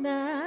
na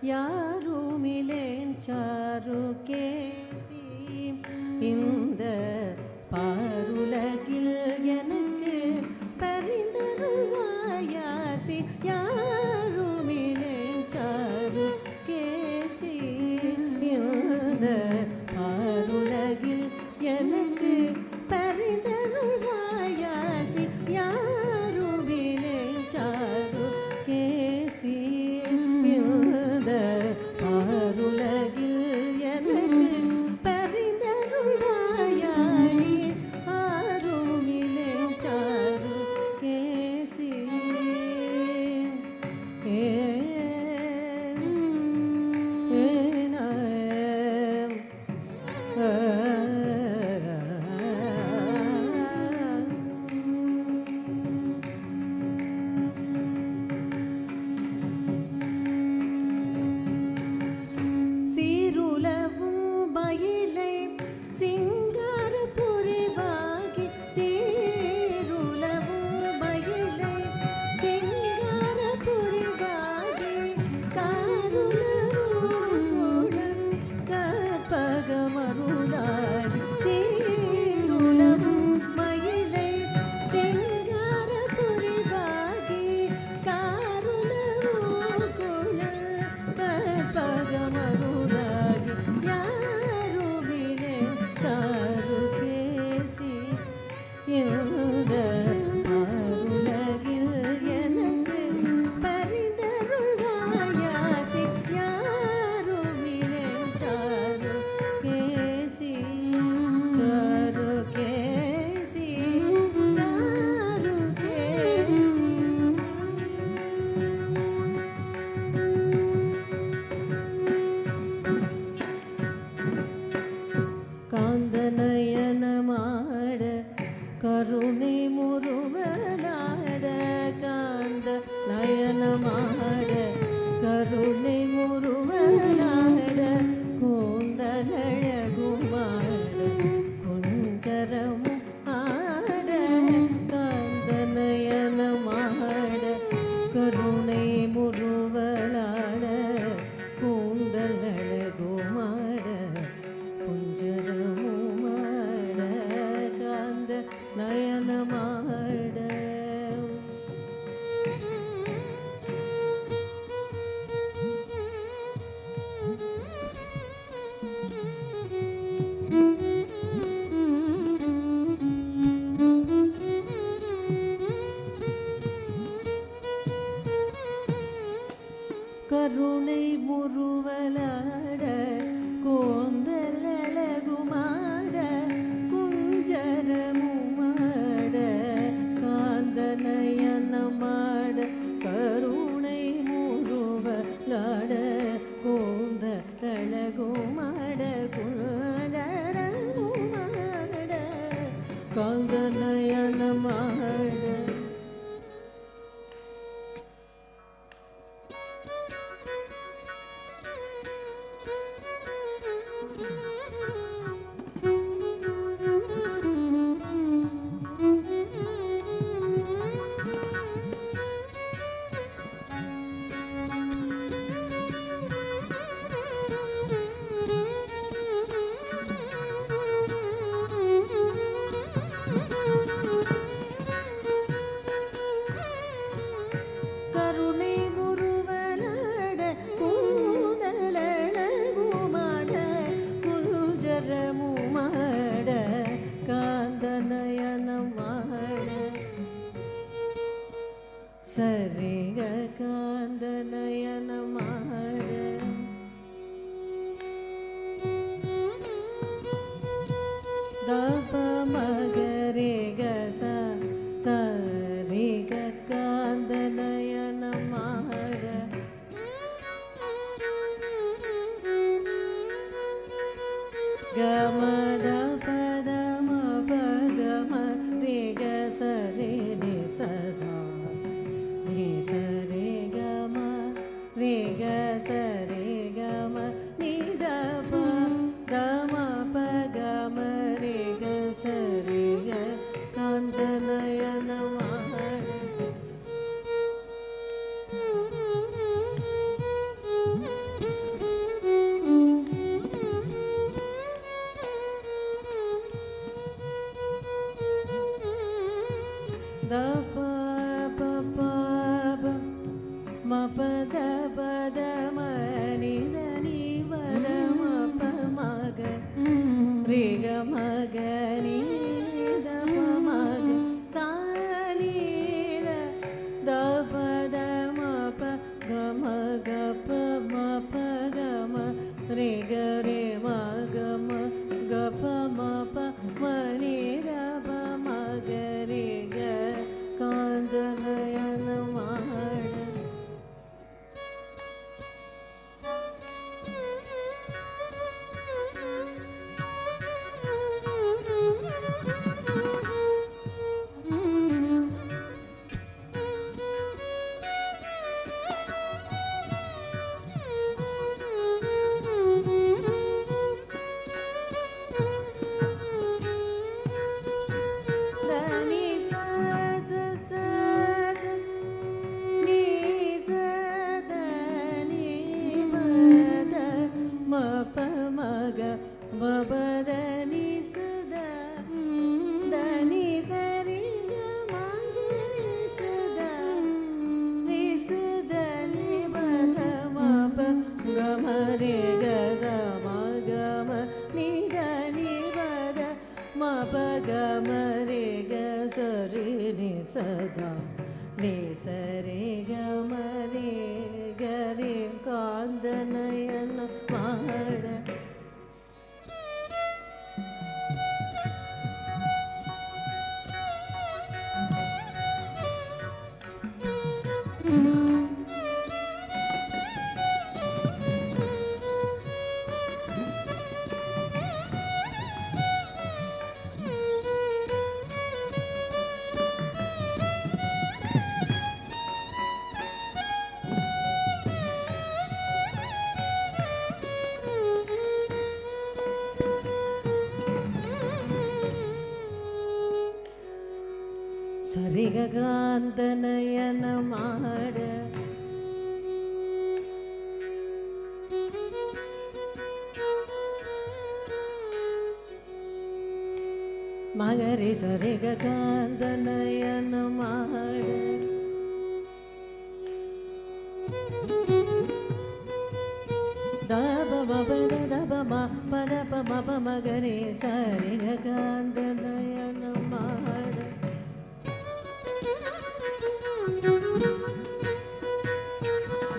யாருமிலேன் sir கேசி இந்த பாருலகில் எனக்கு பரிந்தருள்வாயாசி யாருமிலேன் sir கேசி இந்த பாருலகில் எனக்கு பரிந்தருள்வாயாசி யாருமிலேன் சாரு கேசி இந்த பாருலகில் எனக்கு பரிந்தருள்வாயானி ஆருமிலேன் சாரு கேசி சீருலவும் மயிலை சிங்கார புரிவாகி சீருலவும் மயிலை சிங்கார புரிவாகி காருலரும் குழல் கற்பகமருளாகி சீருலவும் மயிலை சிங்கார புரிவாகி காருலரும் குழல் கற்பகமருளாகி யாருமிலே சாரு கேசி இந்த பாருலகில் எனக்கு பரிந்தருள்வாயாசி யாருமிலே சாரு கேசி சாரு கேசி சாரு கேசி காந்தநயனமாட கருணை முருவலாட காந்த நயனமாட கருணை முருவலாட கூந்தலழகுமாட குஞ்சரமும் ஆட காந்த நயனமாட கருணை முருவலாட கூந்தலழகுமாட குஞ்சரமுமாட காந்த நயனமாட கருணை முருவலாட கோந்தலழகுமாட குஞ்சரமுமாட காந்தநயனமாட கருணை முருவலாட கோந்தலழகுமாட குஞ்சரமுமாட காந்தநயனமாட கருணை முருவலாட கூந்தலழகுமாட குஞ்சரமுமாட காந்தநயனமாட சரிக காந்தநயனமாட தப மகரேக சரிக காந்தநயனமாட கமத பதம பகம ரேக சரே நி சதா நி சரே கம ரேக த ப ப ப ப ம ப த ப த ம நி த நி ப த ம ப ம க ரே க ம க நி த ப ம க சா நி த த ப த ம ப க ம க ப ம ப க ம ரே க ரே ம க ம க ப ம ப ம நி த ப ம க ரே க காந்த நயன மாட சதா நே சரே கமரே கரே காந்த நயன மாட சரிகாந்த நயன மாட மகரி சரிகாந்த நயன மாட தப மபத தப ம பத ப மப மகரி சரிகாந்த நயன மாட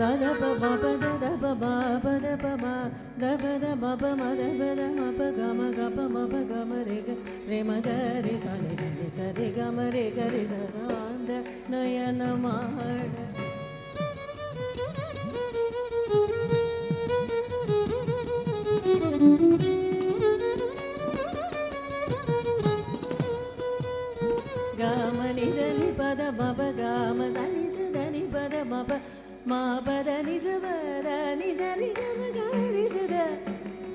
da da ba ba ba da da ba ba ba da ba ma da ba da ma ba ma da ba da ma ba ga ma ba ga ma re ma ga re sa re ga ma re ga re sa da nayana mahada ga ma ni da ni pa da ma ba ga ma sa ni da ni pa da ma ba ma ba da ni za ba da ni da ri ga ma ga ri za da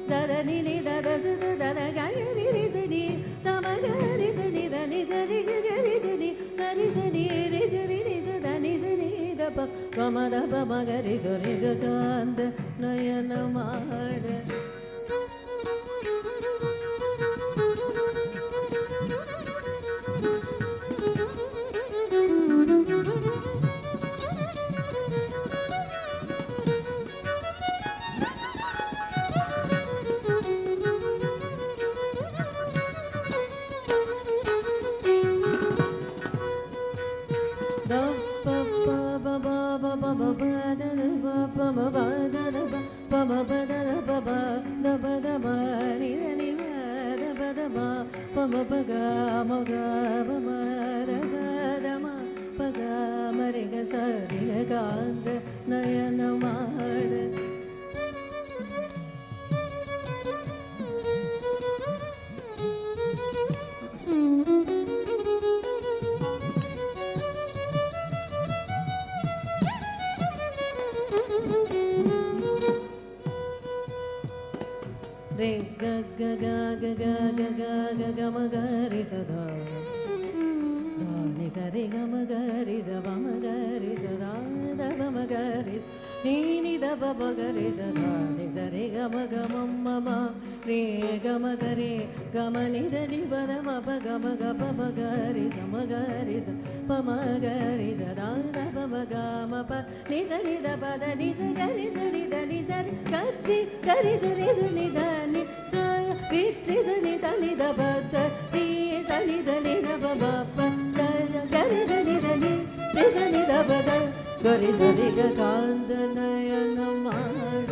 da da ni ni da da za da da da ga ri ri za ni sa ma ga ri za ni da ni za ri ga ri za ni sa ri za ni ri za ri ni za da ni za ni da pa ga ma da pa ma ga ri za ri ga kanda nayana mahada re ga ga ga ga ga ga ga ga ga ma ga re sa da da ni sa re ga ma ga re sa ba ma ga re sa da da ba ma ga re ni ni da ba ba ga re sa da ni sa re ga ma ga ma ma ma ரே கம கரே கம நித நிபத மப கம கப மகரி சமகரி ச பமகரி சதார பம கம ப நித நித பத நித கரி ச நித நித கரி கரி ச ரி ச நித நி ச ரி ரி ச நி ச நித பத ரி ச நித நித ப ப கரி ச நித நி ரி ச நித பத கரி ச ரி க காந்த நயன மாடு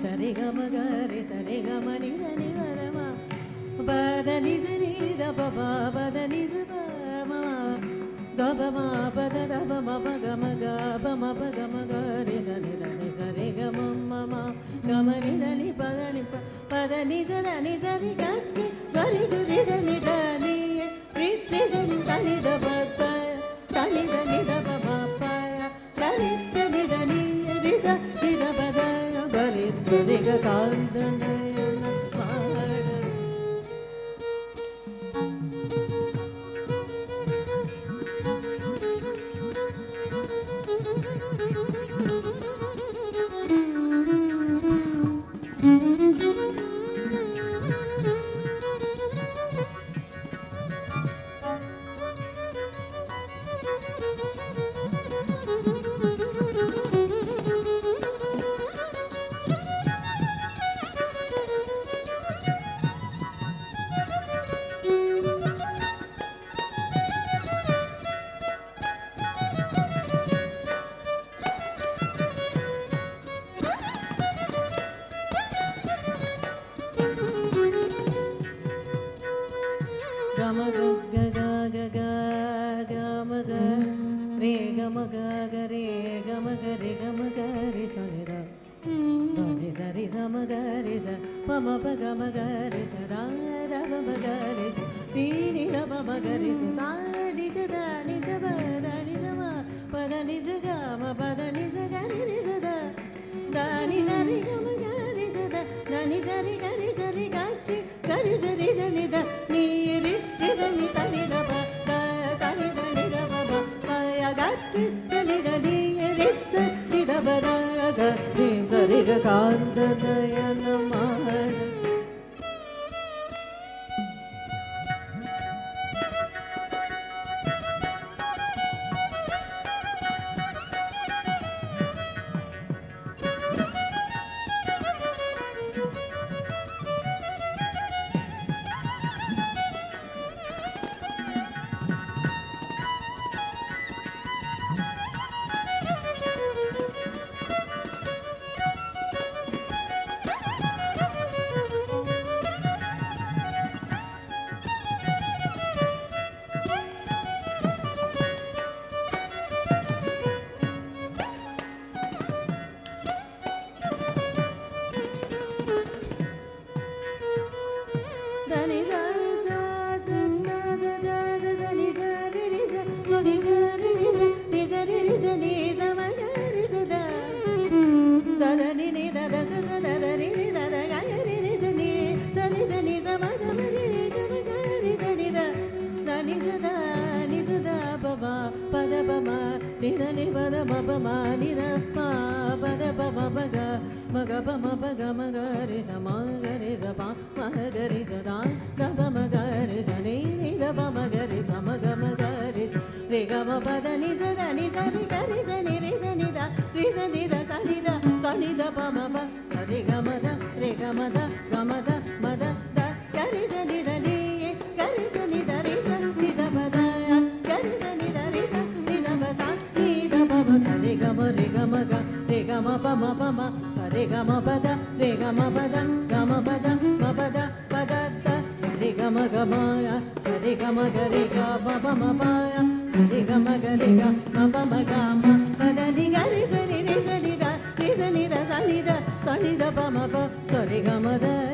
சரி கம கரி சரி கம நித நிவரமா பத நிச நித பபா பத நிச பமா கபமா பத தப மப கம கப மப கம கரி சரி தனி சரி கம மமா கம நித நி பத நி பத நிச தனி சரி கரி கரி சரி சனி தனி ரி ரி சனி சனி த பத சனி த நித பபா பய கரி சனி தனி ரி ச நித பத கரி சரி க காந்த நயன மாட காந்த நயன மாட Sari gama re gama ப ம ப ம சரி க ம பத ரே க ம பத க ம பத ம பத பத த சரி க ம க ம சரி க ம க ரே க ம ப ம ப சரி க ம க ரே க ம ப ம க ம பத ரி க ரி ச ரி த ரி ச னி த ச நி த ப ம ப சரி க ம த